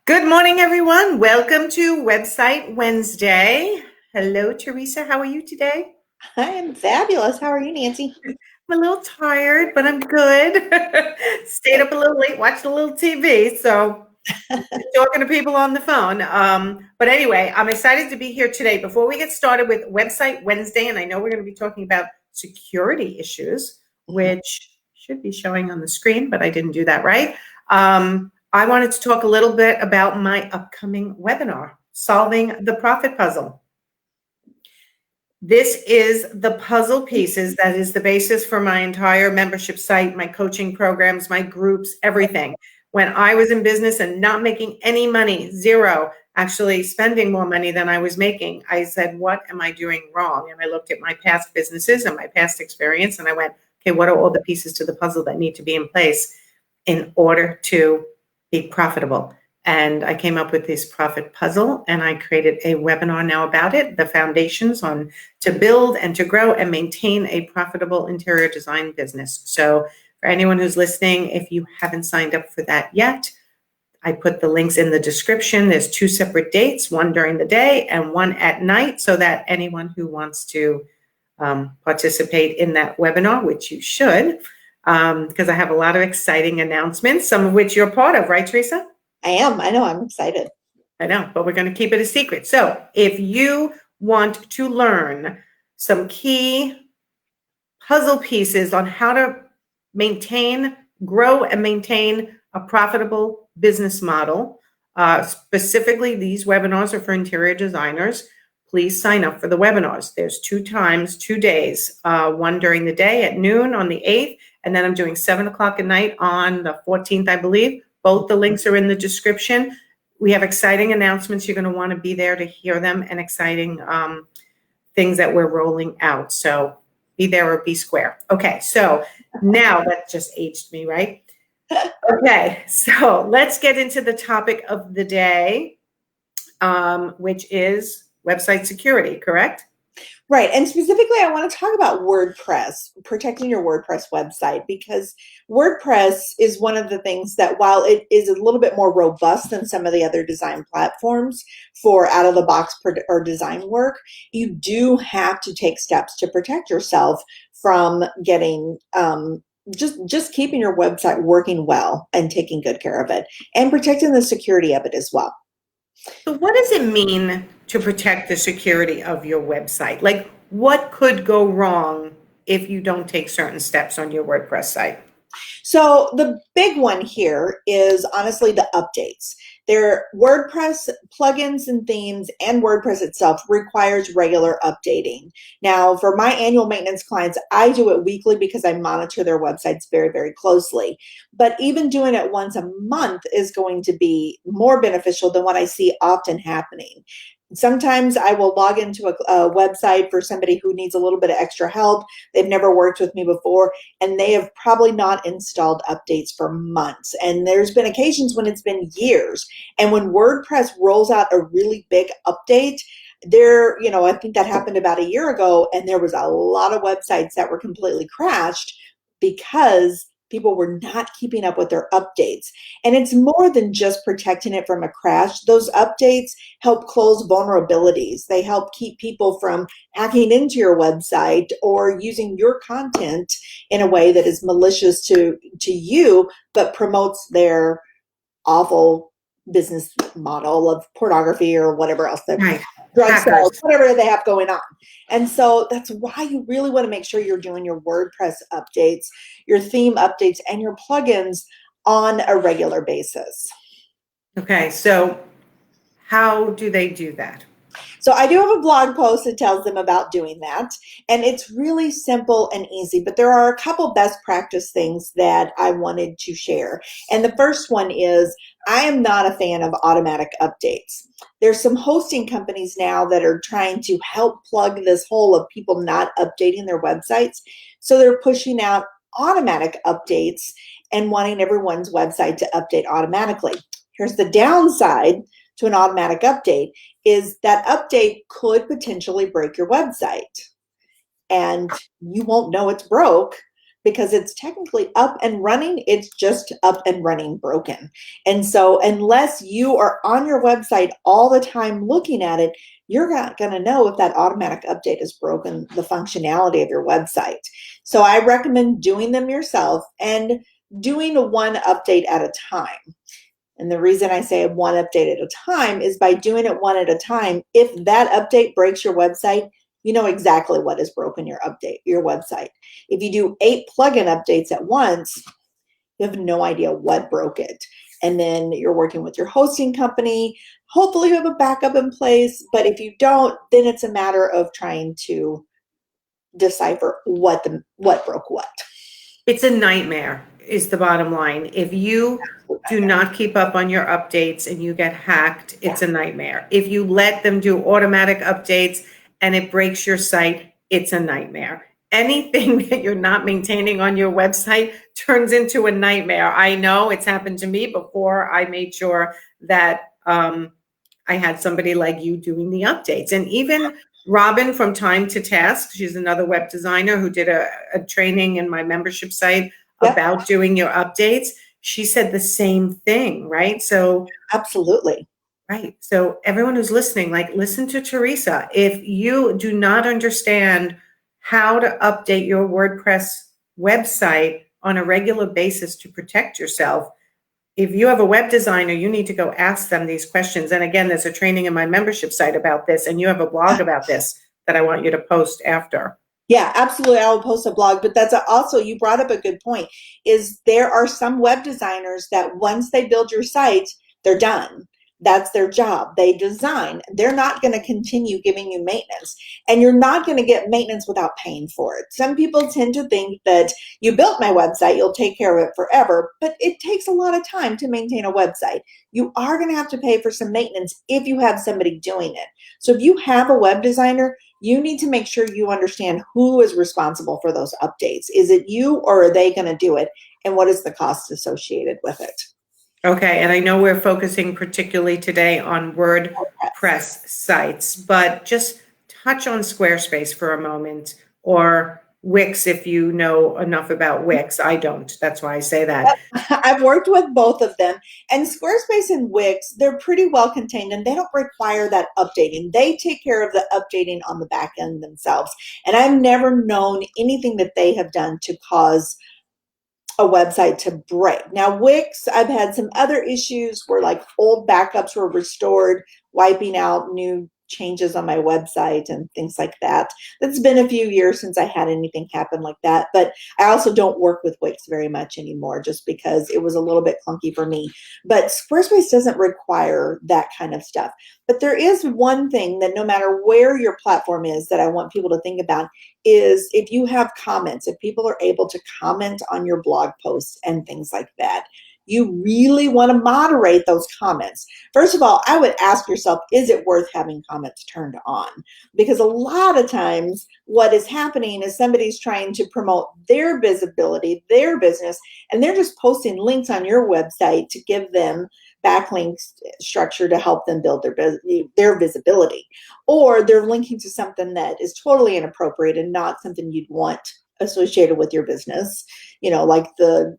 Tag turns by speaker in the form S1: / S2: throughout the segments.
S1: Good morning, everyone. Welcome to Website Wednesday. Hello, Teresa. How are you today?
S2: I am fabulous. How are you, Nancy?
S1: I'm a little tired, but I'm good. Stayed up a little late, watched a little TV, so talking to people on the phone. But anyway, I'm excited to be here today. Before we get started with Website Wednesday, and I know we're going to be talking about security issues, which should be showing on the screen, but I didn't do that right. I wanted to talk a little bit about my upcoming webinar, Solving the Profit Puzzle. This is the puzzle pieces that is the basis for my entire membership site, my coaching programs, my groups, everything. When I was in business and not making any money, zero, actually spending more money than I was making, I said, what am I doing wrong? And I looked at my past businesses and my past experience, and I went, okay, what are all the pieces to the puzzle that need to be in place in order to be profitable? And I came up with this profit puzzle, and I created a webinar now about it, the foundations on to build and to grow and maintain a profitable interior design business. So for anyone who's listening, if you haven't signed up for that yet, I put the links in the description. There's two separate dates, one during the day and one at night, so that anyone who wants to participate in that webinar, which you should, because I have a lot of exciting announcements, some of which you're part of, right, Teresa?
S2: I am. I know. I'm excited.
S1: I know, but we're going to keep it a secret. So if you want to learn some key puzzle pieces on how to grow and maintain a profitable business model, specifically these webinars are for interior designers, please sign up for the webinars. There's 2 times, 2 days, one during the day at noon on the 8th, and then I'm doing 7 o'clock at night on the 14th, I believe. Both the links are in the description. We have exciting announcements. You're going to want to be there to hear them, and exciting things that we're rolling out. So be there or be square. Okay, so now that just aged me, right? Okay, so let's get into the topic of the day, which is website security, correct?
S2: Right. And specifically, I want to talk about WordPress, protecting your WordPress website, because WordPress is one of the things that, while it is a little bit more robust than some of the other design platforms for out-of-the-box or design work, you do have to take steps to protect yourself from getting just keeping your website working well and taking good care of it, and protecting the security of it as well.
S1: So what does it mean to protect the security of your website? Like, what could go wrong if you don't take certain steps on your WordPress site?
S2: So the big one here is honestly the updates. Their WordPress plugins and themes and WordPress itself requires regular updating. Now, for my annual maintenance clients, I do it weekly because I monitor their websites very, very closely. But even doing it once a month is going to be more beneficial than what I see often happening. Sometimes I will log into a website for somebody who needs a little bit of extra help. They've never worked with me before, and they have probably not installed updates for months. And there's been occasions when it's been years. And when WordPress rolls out a really big update, I think that happened about a year ago, and there was a lot of websites that were completely crashed because people were not keeping up with their updates. And it's more than just protecting it from a crash. Those updates help close vulnerabilities. They help keep people from hacking into your website or using your content in a way that is malicious to you, but promotes their awful business model of pornography or whatever else,
S1: Right.
S2: drug sales, whatever they have going on. And so that's why you really want to make sure you're doing your WordPress updates, your theme updates, and your plugins on a regular basis.
S1: Okay, so how do they do that?
S2: So I do have a blog post that tells them about doing that, and it's really simple and easy, but there are a couple best practice things that I wanted to share. And the first one is, I am not a fan of automatic updates. There's some hosting companies now that are trying to help plug this hole of people not updating their websites. So they're pushing out automatic updates and wanting everyone's website to update automatically. Here's the downside to an automatic update, is that update could potentially break your website. And you won't know it's broke because it's technically up and running. It's just up and running broken. And so unless you are on your website all the time looking at it, you're not going to know if that automatic update has broken the functionality of your website. So I recommend doing them yourself and doing one update at a time. And the reason I say one update at a time is by doing it one at a time. If that update breaks your website, you know exactly what has broken your website. If you do 8 plugin updates at once, you have no idea what broke it. And then you're working with your hosting company. Hopefully you have a backup in place, but if you don't, then it's a matter of trying to decipher what broke what.
S1: It's a nightmare, is the bottom line. If you do not keep up on your updates and you get hacked, it's a nightmare. If you let them do automatic updates and it breaks your site, it's a nightmare. Anything that you're not maintaining on your website turns into a nightmare. I know it's happened to me before. I made sure that I had somebody like you doing the updates. And even Robin from Time to Task, she's another web designer who did a training in my membership site about doing your updates. She said the same thing, right? So
S2: absolutely.
S1: Right. So everyone who's listening, like, listen to Teresa. If you do not understand how to update your WordPress website on a regular basis to protect yourself, if you have a web designer, you need to go ask them these questions. And again, there's a training in my membership site about this, and you have a blog about this that I want you to post after.
S2: Yeah, absolutely. I will post a blog, but that's also, you brought up a good point, is there are some web designers that once they build your site, they're done. That's their job. They design. They're not going to continue giving you maintenance, and you're not going to get maintenance without paying for it. Some people tend to think that you built my website, you'll take care of it forever, but it takes a lot of time to maintain a website. You are going to have to pay for some maintenance if you have somebody doing it. So if you have a web designer, you need to make sure you understand who is responsible for those updates. Is it you, or are they going to do it? And what is the cost associated with it?
S1: Okay, and I know we're focusing particularly today on WordPress sites, but just touch on Squarespace for a moment, or Wix if you know enough about Wix. I don't. That's why I say that.
S2: I've worked with both of them, and Squarespace and Wix, they're pretty well contained, and they don't require that updating. They take care of the updating on the back end themselves, and I've never known anything that they have done to cause a website to break. Now, Wix, I've had some other issues where like old backups were restored, wiping out new changes on my website and things like that. It's been a few years since I had anything happen like that, but I also don't work with Wix very much anymore just because it was a little bit clunky for me. But Squarespace doesn't require that kind of stuff. But there is one thing that no matter where your platform is that I want people to think about is if you have comments, if people are able to comment on your blog posts and things like that, you really want to moderate those comments. First of all, I would ask yourself, is it worth having comments turned on? Because a lot of times what is happening is somebody's trying to promote their visibility, their business, and they're just posting links on your website to give them backlink structure to help them build their visibility. Or they're linking to something that is totally inappropriate and not something you'd want associated with your business, you know, like the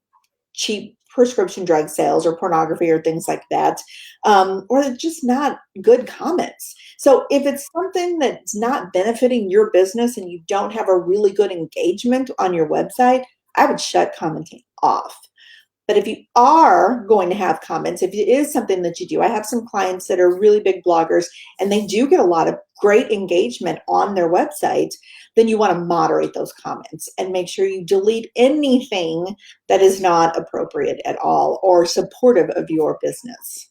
S2: cheap prescription drug sales or pornography or things like that, or they're just not good comments. So if it's something that's not benefiting your business and you don't have a really good engagement on your website, I would shut commenting off. But if you are going to have comments, if it is something that you do, I have some clients that are really big bloggers and they do get a lot of great engagement on their website, then you want to moderate those comments and make sure you delete anything that is not appropriate at all or supportive of your business.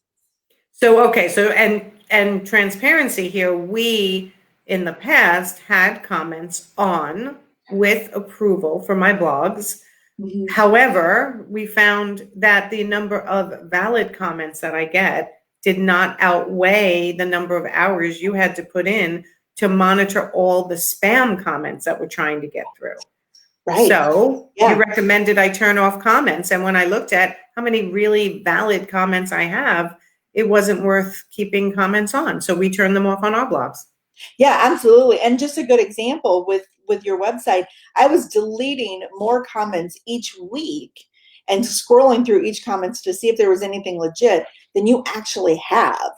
S1: So, okay, so and transparency here, we in the past had comments on with approval for my blogs. Mm-hmm. However, we found that the number of valid comments that I get did not outweigh the number of hours you had to put in to monitor all the spam comments that we're trying to get through. Right. So you recommended I turn off comments. And when I looked at how many really valid comments I have, it wasn't worth keeping comments on. So we turned them off on our blogs.
S2: Yeah, absolutely. And just a good example with with your website, I was deleting more comments each week and scrolling through each comments to see if there was anything legit than you actually have.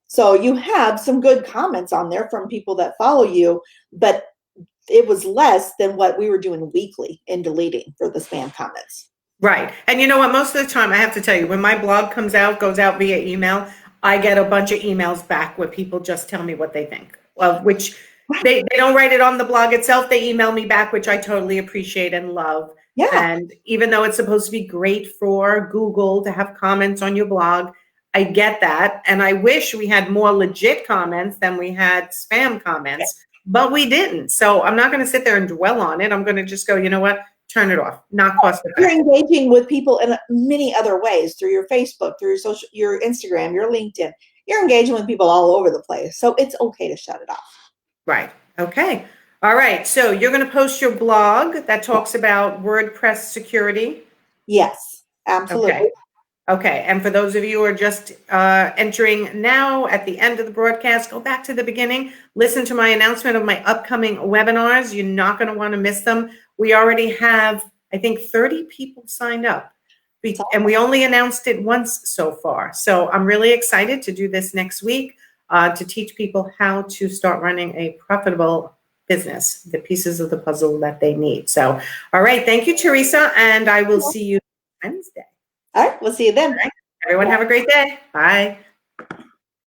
S2: So you have some good comments on there from people that follow you, but it was less than what we were doing weekly in deleting for the spam comments.
S1: Right. And you know what? Most of the time, I have to tell you, when my blog goes out via email, I get a bunch of emails back where people just tell me what they think, of which they don't write it on the blog itself. They email me back, which I totally appreciate and love.
S2: Yeah.
S1: And even though it's supposed to be great for Google to have comments on your blog, I get that. And I wish we had more legit comments than we had spam comments, but we didn't. So I'm not going to sit there and dwell on it. I'm going to just go, you know what? Turn it off. Not cost
S2: You're
S1: effective.
S2: engaging with people in many other ways, through your Facebook, through your Instagram, your LinkedIn. You're engaging with people all over the place. So it's okay to shut it off.
S1: Right. Okay. All right. So you're going to post your blog that talks about WordPress security.
S2: Yes, absolutely.
S1: Okay. Okay. And for those of you who are just entering now at the end of the broadcast, go back to the beginning. Listen to my announcement of my upcoming webinars. You're not going to want to miss them. We already have, I think, 30 people signed up. And we only announced it once so far. So I'm really excited to do this next week to teach people how to start running a profitable business, the pieces of the puzzle that they need. So, all right. Thank you, Teresa. And I will see you Wednesday.
S2: All right. We'll see you then.
S1: All right. Everyone have a great day. Bye.